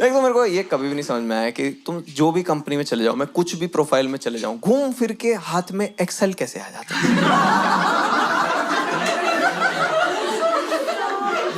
एक तो मेरे को ये कभी भी नहीं समझ में आया कि तुम जो भी कंपनी में चले जाओ, मैं कुछ भी प्रोफाइल में चले जाऊं, घूम फिर के हाथ में एक्सेल कैसे आ जाता है?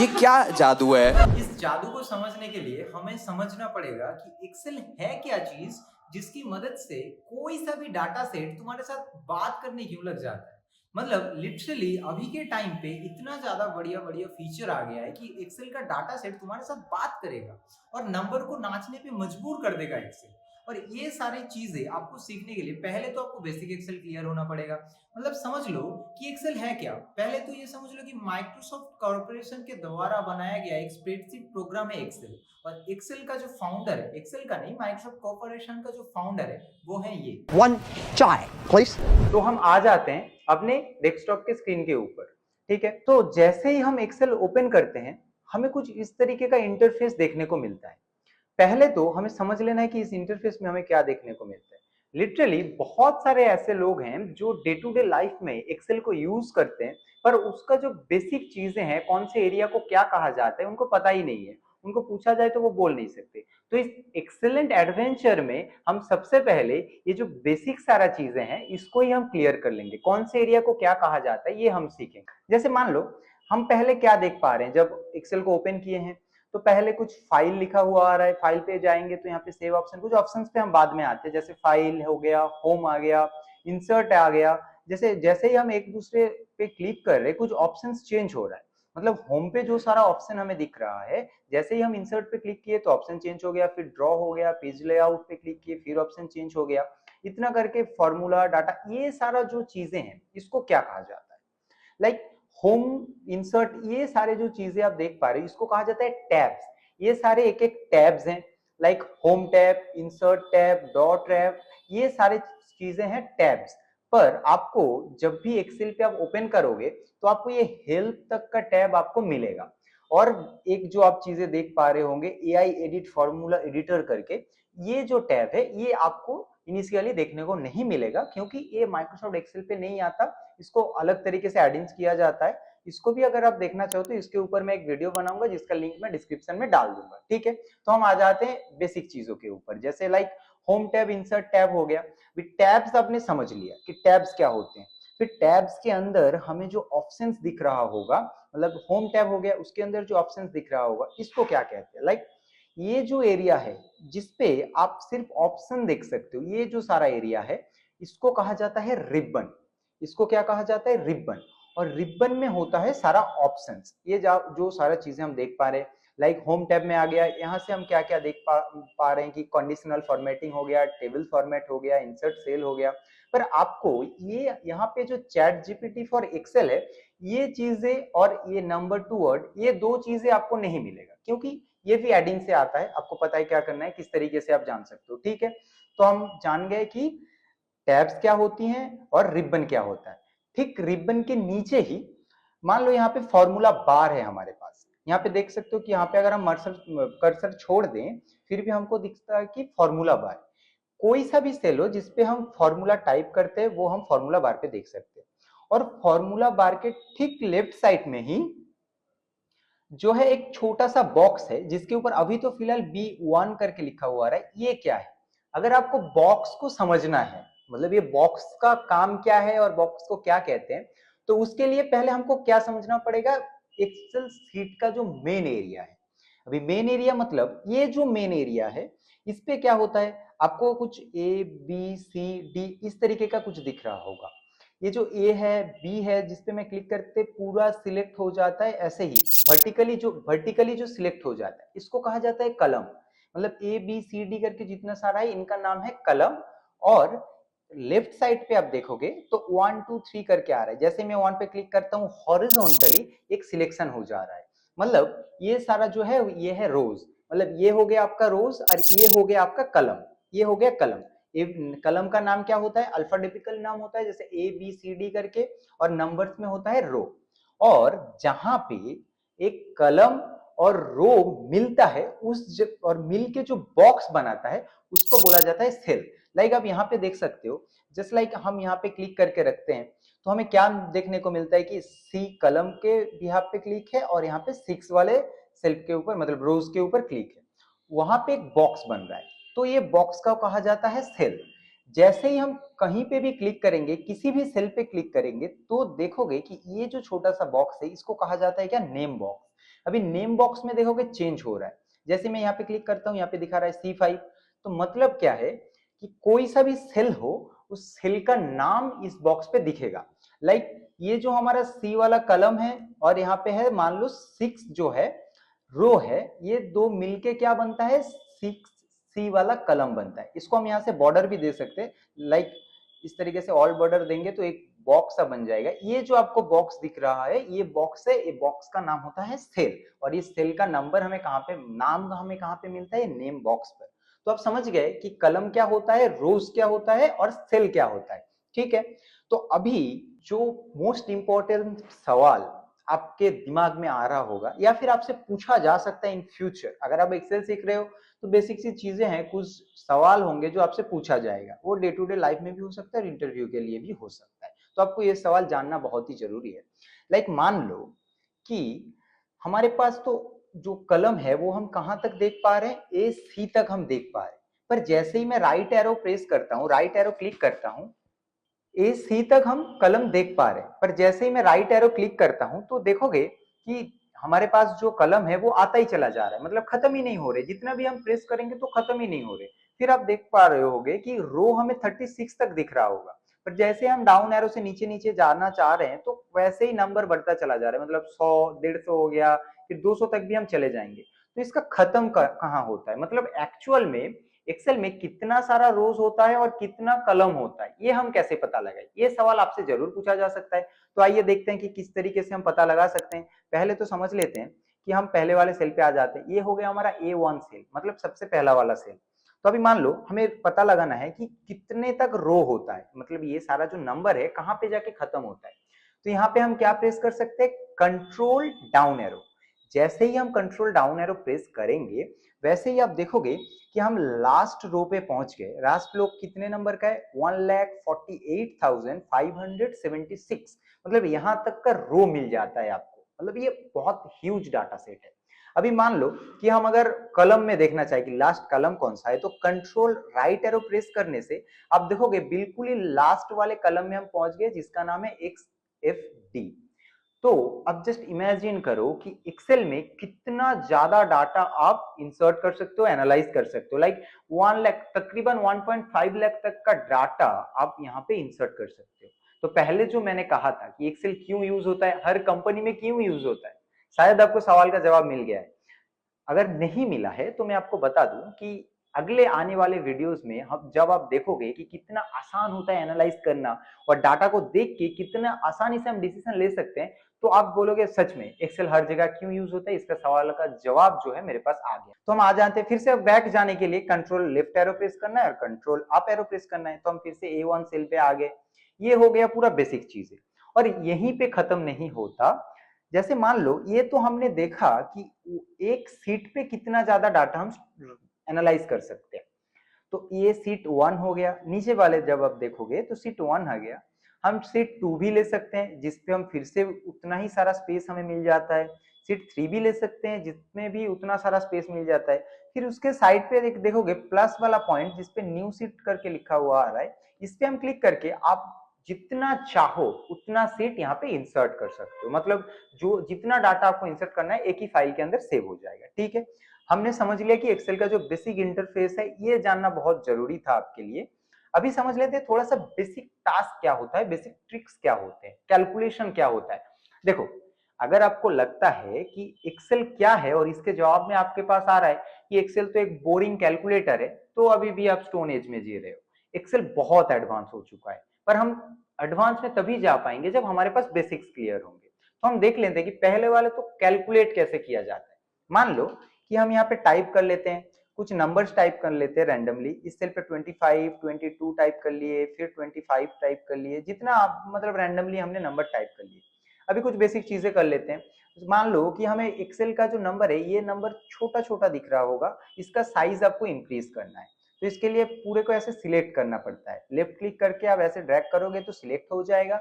ये क्या जादू है? इस जादू को समझने के लिए हमें समझना पड़ेगा कि एक्सेल है क्या चीज जिसकी मदद से कोई सा भी डाटा सेट तुम्हारे साथ बात करने क्यों लग जाता है। मतलब लिटरली अभी के टाइम पे इतना ज्यादा बढ़िया बढ़िया फीचर आ गया है कि एक्सेल का डाटा सेट तुम्हारे साथ बात करेगा और नंबर को नाचने पे मजबूर कर देगा एक्सेल। और ये सारी चीजें आपको सीखने के लिए पहले तो आपको बेसिक एक्सेल क्लियर होना पड़ेगा। मतलब समझ लो कि एक्सेल है क्या। पहले तो ये समझ लो कि माइक्रोसॉफ्ट कॉर्पोरेशन के द्वारा बनाया गया एक स्प्रेडशीट प्रोग्राम है एक्सेल। और एक्सेल का जो फाउंडर है, एक्सेल का नहीं, माइक्रोसॉफ्ट कॉर्पोरेशन का जो फाउंडर है वो है ये। One chai, please. तो हम आ जाते हैं अपने डेस्कटॉप के स्क्रीन के ऊपर। ठीक है, तो जैसे ही हम एक्सेल ओपन करते हैं हमें कुछ इस तरीके का इंटरफेस देखने को मिलता है। पहले तो हमें समझ लेना है कि इस इंटरफेस में हमें क्या देखने को मिलता है। लिटरली बहुत सारे ऐसे लोग हैं जो डे टू डे लाइफ में एक्सेल को यूज करते हैं, पर उसका जो बेसिक चीजें हैं, कौन से एरिया को क्या कहा जाता है, उनको पता ही नहीं है। उनको पूछा जाए तो वो बोल नहीं सकते। तो इस एक्सेलेंट एडवेंचर में हम सबसे पहले ये जो बेसिक सारा चीजें हैं इसको ही हम क्लियर कर लेंगे। कौन से एरिया को क्या कहा जाता है ये हम सीखेंगे। जैसे मान लो हम पहले क्या देख पा रहे हैं, जब एक्सेल को ओपन किए हैं तो पहले कुछ फाइल लिखा हुआ आ रहा है। फाइल पे जाएंगे तो यहाँ पे सेव ऑप्शन, कुछ ऑप्शंस पे हम बाद में आते हैं, जैसे फाइल हो गया, होम आ गया, इंसर्ट आ गया। जैसे जैसे ही हम एक दूसरे पे क्लिक कर रहे हैं कुछ ऑप्शंस चेंज हो रहा है। मतलब होम पे जो सारा ऑप्शन हमें दिख रहा है, जैसे ही हम इंसर्ट पे क्लिक किए तो ऑप्शन चेंज हो गया, फिर ड्रॉ हो गया, पेज लेआउट पे क्लिक किए फिर ऑप्शन चेंज हो गया। इतना करके फॉर्मूला, डाटा, ये सारा जो चीजें हैं इसको क्या कहा जाता है? लाइक होम, इंसर्ट, ये सारे जो चीजें आप देख पा रहे हैं इसको कहा जाता है टैब्स। ये सारे एक एक टैब्स हैं, like home tab, insert tab, dot tab, ये सारे चीजें हैं टैब्स। पर आपको जब भी एक्सेल पे आप ओपन करोगे तो आपको ये हेल्प तक का टैब आपको मिलेगा। और एक जो आप चीजें देख पा रहे होंगे एआई एडिट फॉर्मूला एडिटर करके, ये जो टैब है ये आपको इनिशियली देखने को नहीं मिलेगा क्योंकि ये माइक्रोसॉफ्ट एक्सेल पे नहीं आता। इसको अलग तरीके से एड इन किया जाता है। इसको भी अगर आप देखना चाहो तो इसके ऊपर मैं एक वीडियो बनाऊंगा जिसका लिंक मैं डिस्क्रिप्शन में डाल दूंगा। ठीक है, तो हम आ जाते हैं बेसिक चीजों के ऊपर, जैसे like home tab, insert tab हो गया। टैब्स आपने समझ लिया कि टैब्स क्या होते हैं। फिर टैब्स के अंदर हमें जो ऑप्शंस दिख रहा होगा, मतलब होम टैब हो गया, उसके अंदर जो ऑप्शंस दिख रहा होगा इसको क्या कहते हैं? लाइक ये जो एरिया है जिसपे आप सिर्फ ऑप्शन देख सकते हो, ये जो सारा एरिया है इसको कहा जाता है रिबन। इसको क्या कहा जाता है? रिबन। और रिबन में होता है सारा ऑप्शंस। ये जो सारा चीजें हम देख पा रहे हैं, लाइक होम टैब में आ गया, यहाँ से हम क्या क्या देख पा रहे हैं कि कंडीशनल फॉर्मेटिंग हो गया, टेबल फॉर्मेट हो गया, इंसर्ट सेल हो गया। पर आपको ये यहाँ पे जो चैट जीपीटी फॉर एक्सेल है, ये चीजें और ये नंबर टू वर्ड, ये दो चीजें आपको नहीं मिलेगा क्योंकि ये भी एडिंग से आता है। आपको पता है क्या करना है, किस तरीके से आप जान सकते हो। ठीक है, तो हम जान गए कि टैब्स क्या होती हैं और रिबन क्या होता है। ठीक रिबन के नीचे ही मान लो यहाँ पे फॉर्मूला बार है हमारे पास। यहाँ पे देख सकते हो कि यहाँ पे अगर हम कर्सर छोड़ दें फिर भी हमको दिखता है कि फॉर्मूला बार। कोई सा भी सेल हो जिसपे हम फॉर्मूला टाइप करते हैं वो हम फॉर्मूला बार पे देख सकते हैं। और फॉर्मूला बार के ठीक लेफ्ट साइड में ही जो है एक छोटा सा बॉक्स है जिसके ऊपर अभी तो फिलहाल B1 करके लिखा हुआ है। ये क्या है? अगर आपको बॉक्स को समझना है, मतलब ये बॉक्स का काम क्या है और बॉक्स को क्या कहते हैं, तो उसके लिए पहले हमको क्या समझना पड़ेगा? एक्सेल शीट का जो मेन एरिया है। अभी मेन एरिया मतलब ये जो मेन एरिया है इस पे क्या होता है, आपको कुछ A B C D इस तरीके का कुछ दिख रहा होगा। ये जो ए है, बी है, जिसपे मैं क्लिक करते पूरा सिलेक्ट हो जाता है। ऐसे ही वर्टिकली जो सिलेक्ट हो जाता है इसको कहा जाता है कलम। मतलब A B C D करके जितना सारा है इनका नाम है कलम। और लेफ्ट साइड पे आप देखोगे तो 1 2 3 करके आ रहा है। जैसे मैं 1 पे क्लिक करता हूँ हॉरिजॉन्टली एक सिलेक्शन हो जा रहा है। मतलब ये सारा जो है ये है रोज। मतलब ये हो गया आपका रोज और ये हो गया आपका कलम। ये हो गया कलम। कलम का नाम क्या होता है? अल्फाबेटिकल नाम होता है, जैसे A B C D करके, और नंबर्स में होता है रो। और जहां पे एक कलम और रो मिलता है और मिल के जो बॉक्स बनाता है उसको बोला जाता है सेल। लाइक आप यहाँ पे देख सकते हो, जस्ट लाइक हम यहाँ पे क्लिक करके रखते हैं तो हमें क्या देखने को मिलता है कि सी कलम के बिहाफ पे क्लिक है और यहाँ पे 6 वाले सेल के ऊपर, मतलब रोज के ऊपर क्लिक है। वहां पे एक बॉक्स बन रहा है, तो ये बॉक्स का कहा जाता है सेल। जैसे ही हम कहीं पे भी क्लिक करेंगे, किसी भी सेल पे क्लिक करेंगे, तो देखोगे कि ये जो छोटा सा बॉक्स है इसको कहा जाता है क्या, नेम बॉक्स। अभी नेम बॉक्स में देखोगे चेंज हो रहा है। जैसे मैं यहाँ पे क्लिक करता हूँ, यहाँ पे दिखा रहा है C5, तो मतलब क्या है कि कोई सा भी सेल हो, उस सेल का नाम इस बॉक्स पे दिखेगा। लाइक ये जो हमारा C वाला कलम है और यहाँ पे है मान लो 6 जो है रो है, ये दो मिलके क्या बनता है, 6C वाला कलम बनता है। इसको हम यहाँ से बॉर्डर भी दे सकते हैं, लाइक इस तरीके से ऑल बॉर्डर देंगे तो एक बॉक्स सा बन जाएगा। ये जो आपको बॉक्स दिख रहा है ये बॉक्स है, ये बॉक्स का नाम होता है सेल, और इस सेल का नंबर हमें कहाँ पे, नाम हमें कहाँ पे मिलता है, नेम बॉक्स पर। तो आप समझ गए कि कलम क्या होता है, रोज क्या होता है और सेल क्या होता है। ठीक है, तो अभी जो मोस्ट इंपॉर्टेंट सवाल आपके दिमाग में आ रहा होगा या फिर आपसे पूछा जा सकता है इन फ्यूचर, अगर आप एक्सेल सीख रहे हो तो बेसिक सी चीजें हैं, कुछ सवाल होंगे जो आपसे पूछा जाएगा, वो डे टू डे लाइफ में भी हो सकता है और इंटरव्यू के लिए भी हो सकता है। तो आपको ये सवाल जानना बहुत ही जरूरी है। लाइक मान लो कि हमारे पास तो जो कलम है वो हम कहां तक देख पा रहे हैं, AC तक हम देख पा रहे हैं, पर जैसे ही मैं राइट एरो प्रेस करता हूँ, राइट एरो क्लिक करता हूँ, AC तक हम कलम देख पा रहे हैं, पर जैसे ही मैं राइट एरो क्लिक करता हूं तो देखोगे कि हमारे पास जो कलम है वो आता ही चला जा रहा है, मतलब खत्म ही नहीं हो रहे, जितना भी हम प्रेस करेंगे तो खत्म ही नहीं हो रहे। फिर आप देख पा रहे होगे कि रो हमें 36 तक दिख रहा होगा, पर जैसे हम डाउन एरो से नीचे नीचे जाना चाह रहे हैं तो वैसे ही नंबर बढ़ता चला जा रहा है, मतलब 100, 150 हो गया, फिर 200 तक भी हम चले जाएंगे। तो इसका खत्म कहाँ होता है, मतलब एक्चुअल में एक्सेल में कितना सारा रोज होता है और कितना कलम होता है, ये हम कैसे पता लगाए, ये सवाल आपसे जरूर पूछा जा सकता है। तो आइए देखते हैं कि किस तरीके से हम पता लगा सकते हैं। पहले तो समझ लेते हैं कि हम पहले वाले सेल पे आ जाते हैं। ये हो गया हमारा A1 सेल, मतलब सबसे पहला वाला सेल। तो अभी मान लो हमें पता लगाना है कि कितने तक रो होता है, मतलब ये सारा जो नंबर है कहाँ पे जाके खत्म होता है। तो यहाँ पे हम क्या प्रेस कर सकते हैं, कंट्रोल डाउन एरो। जैसे ही हम कंट्रोल डाउन एरो प्रेस करेंगे वैसे ही आप देखोगे कि हम लास्ट रो पे पहुंच गए। लास्ट रो कितने नंबर का है, 1,48,576, मतलब यहां तक का रो मिल जाता है आपको, मतलब ये बहुत ह्यूज डाटा सेट है। अभी मान लो कि हम अगर कलम में देखना चाहे कि लास्ट कलम कौन सा है, तो कंट्रोल राइट एरो प्रेस करने से आप देखोगे बिल्कुल ही लास्ट वाले कलम में हम पहुंच गए, जिसका नाम है XFD। तो अब जस्ट इमेजिन करो कि एक्सेल में कितना ज्यादा डाटा आप इंसर्ट कर सकते हो, एनालाइज कर सकते हो। लाइक 1 लाख, तकरीबन 1.5 लाख तक का डाटा आप यहाँ पे इंसर्ट कर सकते हो। तो पहले जो मैंने कहा था कि एक्सेल क्यों यूज होता है, हर कंपनी में क्यों यूज होता है, शायद आपको सवाल का जवाब मिल गया है। अगर नहीं मिला है तो मैं आपको बता दूं कि अगले आने वाले वीडियोस में हम जब आप देखोगे कि कितना आसान होता है एनालाइज करना और डाटा को देख के कितना आसानी से हम डिसीजन ले सकते हैं, तो आप बोलोगे सच में एक्सेल हर जगह क्यों यूज होता है। इसका सवाल का जवाब जो है मेरे पास आ गया। तो हम आ जाते हैं फिर से, बैक जाने के लिए कंट्रोल लेफ्ट एरो प्रेस करना है और कंट्रोल अप एरो प्रेस करना है। तो हम फिर से A1 सेल पे आ गए। ये हो गया पूरा बेसिक चीजें, और यहीं पे खत्म नहीं होता। जैसे मान लो ये तो हमने देखा कि एक सीट पे कितना ज्यादा डाटा हम एनालाइज कर सकते हैं। तो ये सीट 1 हो गया, नीचे वाले जब आप देखोगे तो सीट 1 आ गया। हम सीट 2 भी ले सकते हैं जिसपे हम फिर से उतना ही सारा स्पेस हमें मिल जाता है। सीट 3 भी ले सकते हैं जिसमें भी उतना सारा स्पेस मिल जाता है। फिर उसके साइड पे देखोगे प्लस वाला पॉइंट जिसपे न्यू सीट करके लिखा हुआ आ रहा है, इस पे हम क्लिक करके आप जितना चाहो उतना सीट यहाँ पे इंसर्ट कर सकते हो, मतलब जो जितना डाटा आपको इंसर्ट करना है एक ही फाइल के अंदर सेव हो जाएगा। ठीक है, हमने समझ लिया कि एक्सेल का जो बेसिक इंटरफेस है ये जानना बहुत जरूरी था आपके लिए। अभी समझ लेते हैं थोड़ा सा बेसिक टास्क क्या होता है, बेसिक ट्रिक्स क्या होते हैं, कैलकुलेशन क्या होता है। देखो, अगर आपको लगता है कि एक्सेल क्या है और इसके जवाब में आपके पास आ रहा है कि एक्सेल तो एक बोरिंग कैलकुलेटर है, तो अभी भी आप स्टोन एज में जी रहे हो। एक्सेल बहुत एडवांस हो चुका है, पर हम एडवांस में तभी जा पाएंगे जब हमारे पास बेसिक्स क्लियर होंगे। तो हम देख लेते हैं कि पहले वाले तो कैलकुलेट कैसे किया जाता है। मान लो कि हम यहाँ पे टाइप कर लेते हैं, कुछ नंबर्स टाइप कर लेते हैं रैंडमली। इस सेल पे 25, 22 टाइप कर लिए, फिर 25 टाइप कर लिए, जितना आप मतलब रैंडमली हमने नंबर टाइप कर लिए। अभी कुछ बेसिक चीजें कर लेते हैं। मान लो कि हमें एक्सेल का जो नंबर है ये नंबर छोटा छोटा दिख रहा होगा, इसका साइज आपको इंक्रीज करना है। तो इसके लिए पूरे को ऐसे सिलेक्ट करना पड़ता है, लेफ्ट क्लिक करके आप ऐसे ड्रैग करोगे तो सिलेक्ट हो जाएगा।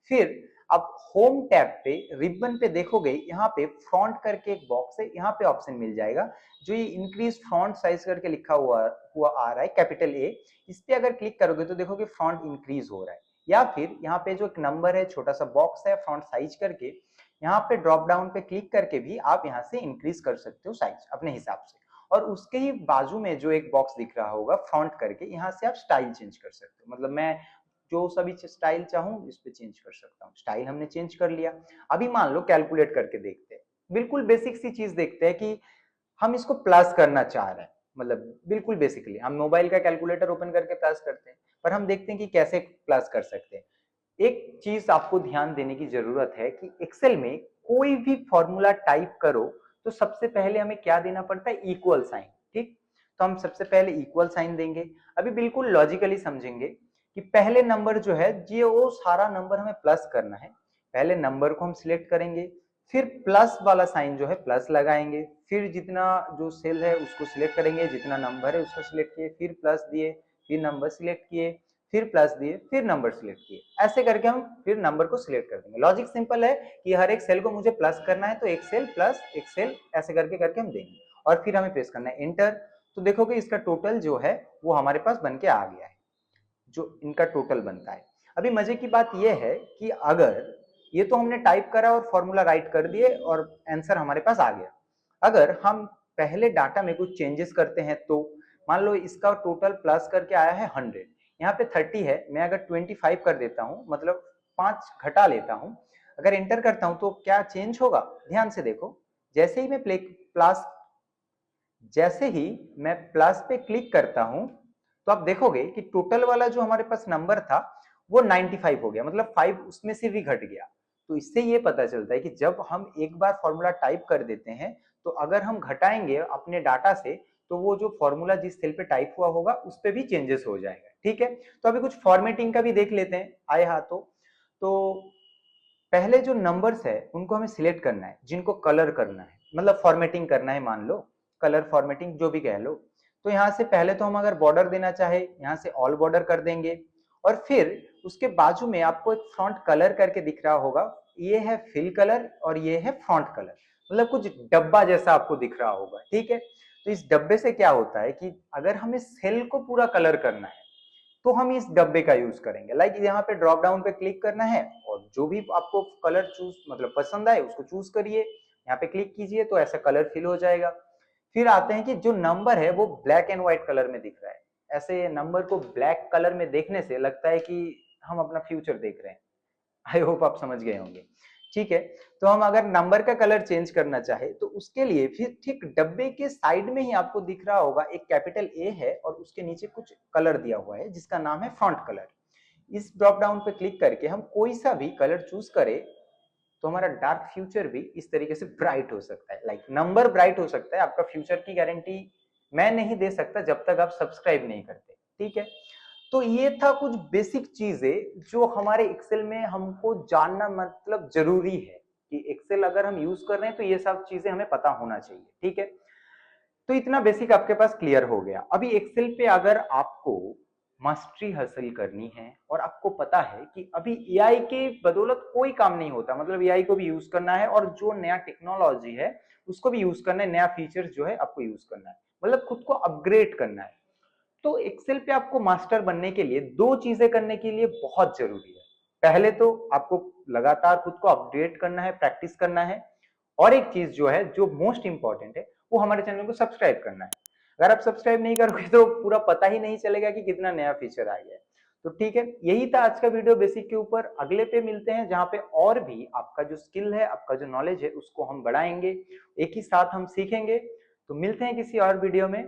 फिर आप होम टैब पे रिबन पे देखोगे, यहाँ पे फ्रंट करके एक बॉक्स है, यहाँ पे ऑप्शन मिल जाएगा जो ये इंक्रीज फ्रंट साइज करके लिखा हुआ आ रहा है कैपिटल ए। इस पे अगर क्लिक करोगे तो देखोगे फ्रंट इंक्रीज हो रहा है। या फिर यहाँ पे जो एक नंबर है, छोटा सा बॉक्स है फ्रंट साइज करके, यहाँ पे ड्रॉप डाउन पे क्लिक करके भी आप यहाँ से इंक्रीज कर सकते हो साइज अपने हिसाब से। और उसके ही बाजू में जो एक बॉक्स दिख रहा होगा फ्रंट करके, यहाँ से आप स्टाइल चेंज कर सकते हो। मतलब मैं जो सभी स्टाइल चाहूँ इस पे चेंज कर सकता हूँ। स्टाइल हमने चेंज कर लिया। अभी मान लो कैलकुलेट करके देखते हैं, बिल्कुल बेसिक सी चीज देखते हैं कि हम इसको प्लस करना चाह रहे हैं। मतलब बिल्कुल बेसिकली हम मोबाइल का कैलकुलेटर ओपन करके प्लस करते हैं, पर हम देखते हैं कि कैसे प्लस कर सकते हैं। एक चीज आपको ध्यान देने की जरूरत है कि एक्सेल में कोई भी फॉर्मूला टाइप करो तो सबसे पहले हमें क्या देना पड़ता है, इक्वल साइन। ठीक, तो हम सबसे पहले इक्वल साइन देंगे। अभी बिल्कुल लॉजिकली समझेंगे कि पहले नंबर जो है ये वो सारा नंबर हमें प्लस करना है। पहले नंबर को हम सिलेक्ट करेंगे, फिर प्लस वाला साइन जो है प्लस लगाएंगे, फिर जितना जो सेल है उसको सिलेक्ट करेंगे, जितना नंबर है उसको सिलेक्ट किए, फिर प्लस दिए, फिर नंबर सिलेक्ट किए, फिर प्लस दिए, फिर नंबर सिलेक्ट किए। ऐसे करके हम फिर नंबर को सिलेक्ट कर देंगे। लॉजिक सिंपल है कि हर एक सेल को मुझे प्लस करना है, तो एक सेल प्लस एक सेल ऐसे करके करके हम देंगे और फिर हमें प्रेस करना है एंटर। तो देखोगे इसका टोटल जो है वो हमारे पास बन के आ गया है, जो इनका टोटल बनता है। अभी मजे की बात यह है कि अगर ये तो हमने टाइप करा और फॉर्मूला राइट कर दिए और आंसर हमारे पास आ गया। अगर हम पहले डाटा में कुछ चेंजेस करते हैं तो मान लो इसका टोटल प्लस करके आया है 100, यहाँ पे 30 है, मैं अगर 25 कर देता हूँ, मतलब 5 घटा लेता हूँ, अगर एंटर करता हूँ तो क्या चेंज होगा? ध्यान से देखो, जैसे ही मैं प्लस पे क्लिक करता हूं तो आप देखोगे कि टोटल वाला जो हमारे पास नंबर था वो 95 हो गया, मतलब 5 उसमें से भी घट गया। तो इससे ये पता चलता है कि जब हम एक बार फॉर्मूला टाइप कर देते हैं तो अगर हम घटाएंगे अपने डाटा से तो वो जो फॉर्मूला जिस सेल पे टाइप हुआ होगा उस पे भी चेंजेस हो जाएगा। ठीक है, तो अभी कुछ फॉर्मेटिंग का भी देख लेते हैं आए हाथों। तो पहले जो नंबर्स है उनको हमें सिलेक्ट करना है, जिनको कलर करना है, मतलब फॉर्मेटिंग करना है, मान लो कलर फॉर्मेटिंग जो भी कह लो। तो यहाँ से पहले तो हम अगर बॉर्डर देना चाहे यहाँ से ऑल बॉर्डर कर देंगे, और फिर उसके बाजू में आपको एक फ्रंट कलर करके दिख रहा होगा, ये है फिल कलर और ये है फ्रंट कलर, मतलब कुछ डब्बा जैसा आपको दिख रहा होगा। ठीक है, तो इस डब्बे से क्या होता है कि अगर हमें सेल को पूरा कलर करना है तो हम इस डब्बे का यूज करेंगे। लाइक यहाँ पे ड्रॉप डाउन पे क्लिक करना है और जो भी आपको कलर चूज मतलब पसंद आए उसको चूज करिए, यहाँ पे क्लिक कीजिए तो ऐसा कलर फिल हो जाएगा। फिर आते हैं कि जो नंबर है वो ब्लैक एंड व्हाइट कलर में दिख रहा है। ऐसे नंबर को ब्लैक कलर में देखने से लगता है कि हम अपना फ्यूचर देख रहे हैं। आई होप आप समझ गए होंगे। ठीक है, तो हम अगर नंबर का कलर चेंज करना चाहे तो उसके लिए फिर ठीक डब्बे के साइड में ही आपको दिख रहा होगा एक कैपिटल ए है और उसके नीचे कुछ कलर दिया हुआ है जिसका नाम है फॉन्ट कलर। इस ड्रॉप डाउन पे क्लिक करके हम कोई सा भी कलर चूज करें तो हमारा डार्क फ्यूचर भी इस तरीके से ब्राइट हो सकता है। लाइक नंबर ब्राइट हो सकता है, आपका फ्यूचर की गारंटी मैं नहीं दे सकता जब तक आप सब्सक्राइब नहीं करते। ठीक है, तो ये था कुछ बेसिक चीजें जो हमारे एक्सेल में हमको जानना मतलब जरूरी है कि एक्सेल अगर हम यूज कर रहे हैं तो ये सब चीजें हमें पता होना चाहिए। ठीक है, तो इतना बेसिक आपके पास क्लियर हो गया। अभी एक्सेल पे अगर आपको मास्टरी हासिल करनी है और आपको पता है कि अभी एआई के बदौलत कोई काम नहीं होता, मतलब एआई को भी यूज करना है और जो नया टेक्नोलॉजी है उसको भी यूज करना है, नया फीचर जो है आपको यूज करना है, मतलब खुद को अपग्रेड करना है। तो एक्सेल पे आपको मास्टर बनने के लिए दो चीजें करने के लिए बहुत जरूरी है। पहले तो आपको लगातार खुद को अपडेट करना है, प्रैक्टिस करना है, और एक चीज जो है जो मोस्ट इंपॉर्टेंट है वो हमारे चैनल को सब्सक्राइब करना है। अगर आप सब्सक्राइब नहीं करोगे तो पूरा पता ही नहीं चलेगा कि कितना नया फीचर आ गया है। तो ठीक है, यही था आज का वीडियो बेसिक के ऊपर। अगले पे मिलते हैं जहां पे और भी आपका जो स्किल है, आपका जो नॉलेज है उसको हम बढ़ाएंगे, एक ही साथ हम सीखेंगे। तो मिलते हैं किसी और वीडियो में।